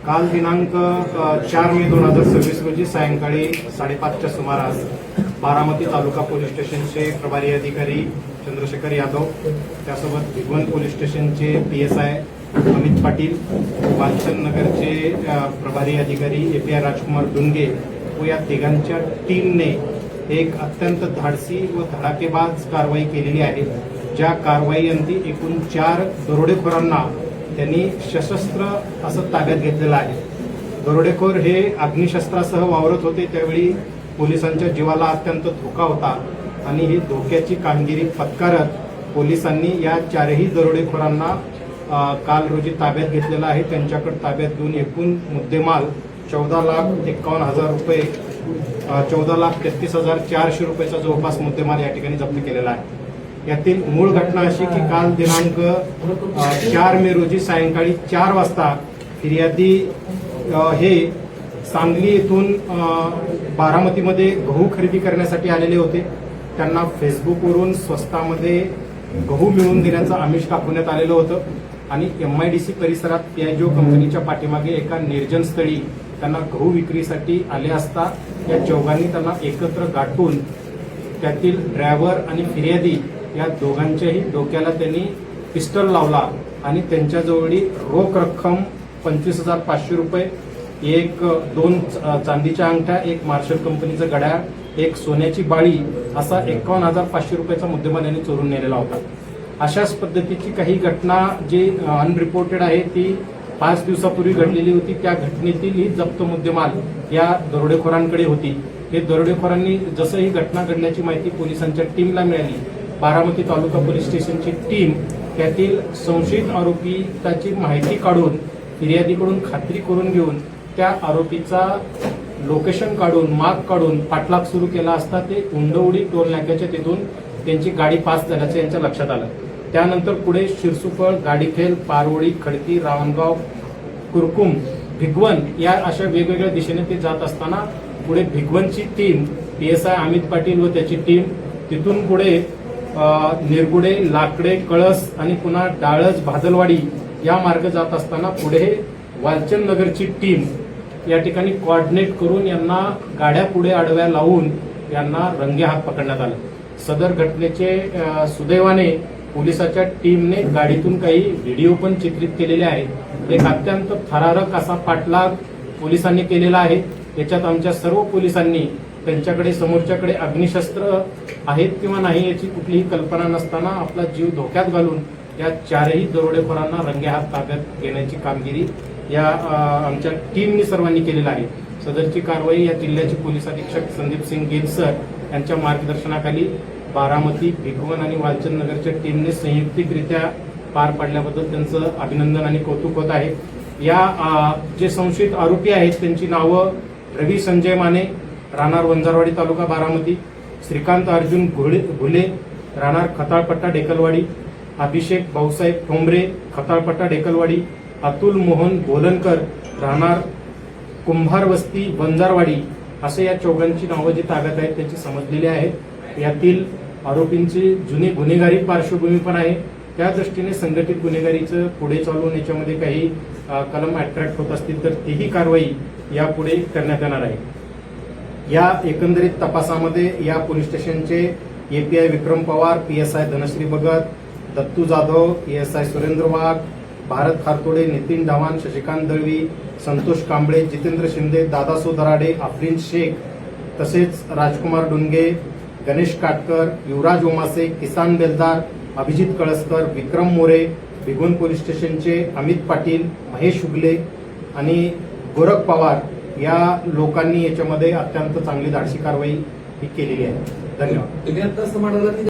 काल दिनांक 4 मे 2026 रोजी सायंकाळी 5:30च्या सुमारास बारामती तालुका पोलीस स्टेशनचे प्रभारी अधिकारी चंद्रशेखर यादव, त्यासोबत भिगवण पोलीस स्टेशनचे PSI अमित पाटील, वालचंदनगरचे प्रभारी अधिकारी API राजकुमार डुंगे व या तिघांच्या टीमने एक अत्यंत धाडसी व धडाकेबाज कारवाई केलेली आहे. ज्या कारवाईअंती एकूण 4 दरोडेखोरांना त्यांनी सशस्त्र असं ताब्यात घेतलेलं आहे. दरोडेखोर हे अग्निशस्त्रासह वावरत होते. त्यावेळी पोलिसांच्या जीवाला अत्यंत धोका होता आणि ही धोक्याची कामगिरी पत्कारत पोलिसांनी या 4ही दरोडेखोरांना काल रोजी ताब्यात घेतलेला आहे. त्यांच्याकडे ताब्यात घेऊन एकूण मुद्देमाल 14,51,000 रुपये, 14,33,400 रुपयाचा जवळपास मुद्देमाल या ठिकाणी जप्त केलेला आहे. यातील मूळ घटना अशी की काल दिनांक 4 मे रोजी सायंकाळी 4 वाजता फिर्यादी हे सांगली येथून बारामतीमध्ये गहू खरेदी करण्यासाठी आलेले होते. त्यांना फेसबुकवरून स्वस्तामध्ये गहू मिळवून देण्याचं आमिष दाखवण्यात आलेलं होतं आणि MIDC परिसरात पियाजो कंपनीच्या पाठीमागे एका निर्जन स्थळी त्यांना गहू विक्रीसाठी आले असता या चौघांनी त्यांना एकत्र गाठून त्यातील ड्रायव्हर आणि फिर्यादी या दोघांच्याही डोक्याला त्यांनी पिस्टल लावला आणि त्यांच्याजवळी रोख रक्कम 25,500 रुपये, 2 चांदीच्या अंगठ्या, 1 मार्शल कंपनीचं घड्याळ, 1 सोन्याची बाळी असा 51,500 रुपयाचा मुद्देमाल यांनी चोरून नेलेला होता. अशाच पद्धतीची काही घटना जी अनरिपोर्टेड आहे ती 5 दिवसापूर्वी घडलेली होती. त्या घटनेतील ही जप्त मुद्देमाल या दरोडेखोरांकडे होती. हे दरोडेखोरांनी जसं ही घटना घडल्याची माहिती पोलिसांच्या टीमला मिळाली, बारामती तालुका पोलीस स्टेशनची टीम त्यातील संशयित आरोपीची माहिती काढून फिर्यादीकडून खात्री करून घेऊन त्या आरोपीचा लोकेशन काढून माग काढून पाठलाग सुरू केला असता ते उंडवडी टोल नाक्याच्या तिथून त्यांची गाडी पास झाल्याचं यांच्या लक्षात आलं. त्यानंतर पुढे शिरसुफळ, गाडीखेल, पारवडी, खडकी, रावणगाव, कुरकुम, भिगवण या अशा वेगवेगळ्या दिशेने ते जात असताना पुढे भिगवणची टीम PSI अमित पाटील व त्याची टीम तिथून पुढे निरगुडे, लाकडे, कळस आणि पुन्हा डाळज, भादलवाडी या मार्ग जात असताना पुढे वालचंदनगरची टीम या ठिकाणी कोऑर्डिनेट करून यांना गाड्या पुढे आडव्या लावून यांना रंगेहात पकडण्यात आलं. सदर घटनेचे सुदैवाने पोलिसाच्या टीमने गाडीतून काही व्हिडिओ पण चित्रित केलेले आहेत. एक अत्यंत थरारक असा पाठलाग पोलिसांनी केलेला आहे. याच्यात आमच्या सर्व पोलिसांनी त्यांच्याकडे समोरच्याकडे अग्निशस्त्र आहेत किंवा नाही याची कुठलीही कल्पना नसताना आपला जीव धोक्यात घालून या 4ही दरोडेखोरांना रंगेहात ताब्यात घेण्याची कामगिरी या आमच्या टीमने सर्वांनी केलेला आहे. सदरची कारवाई या जिल्ह्याचे पोलीस अधीक्षक संदीप सिंग गिल सर यांच्या मार्गदर्शनाखाली बारामती, भिगवण आणि वालचंदनगरच्या टीमने संयुक्तिकरित्या पार पाडल्याबद्दल त्यांचं अभिनंदन आणि कौतुक होत आहे. या जे संशयित आरोपी आहेत त्यांची नावं रवी संजय माने, राहणार वंजारवाडी तालुका बारामती, श्रीकांत अर्जुन घुले, राहणार खताळपट्टा डेकलवाडी, अभिषेक भाऊसाहेब ठोंबरे, खताळपट्टा डेकलवाडी, अतुल मोहन बोलनकर, राहणार कुंभार वस्ती वंजारवाडी असे या चौघांची नावं जी ताब्यात आहेत त्यांची समजलेली आहेत. यातील आरोपींची जुनी गुन्हेगारी पार्श्वभूमी पण आहे. त्या दृष्टीने संघटित गुन्हेगारीचं पुढे चालून याच्यामध्ये काही कलम अट्रॅक्ट होत असतील तर तीही कारवाई यापुढे करण्यात येणार आहे. या एकंदरीत तपासामध्ये या पोलीस स्टेशनचे API विक्रम पवार, PSI धनश्री भगत, दत्तू जाधव, PSI सुरेंद्र वाघ, भारत खारतोडे, नितीन ढवाण, शशिकांत दळवी, संतोष कांबळे, जितेंद्र शिंदे, दादासो दराडे, आफरीन शेख तसेच राजकुमार डुंगे, गणेश काटकर, युवराज ओमासे, किसान बेलदार, अभिजित कळसकर, विक्रम मोरे, भिगवण पोलीस स्टेशनचे अमित पाटील, महेश उगले आणि गोरख पवार या लोकांनी याच्यामध्ये अत्यंत चांगली धाडसी कारवाई ही केलेली आहे. धन्यवाद.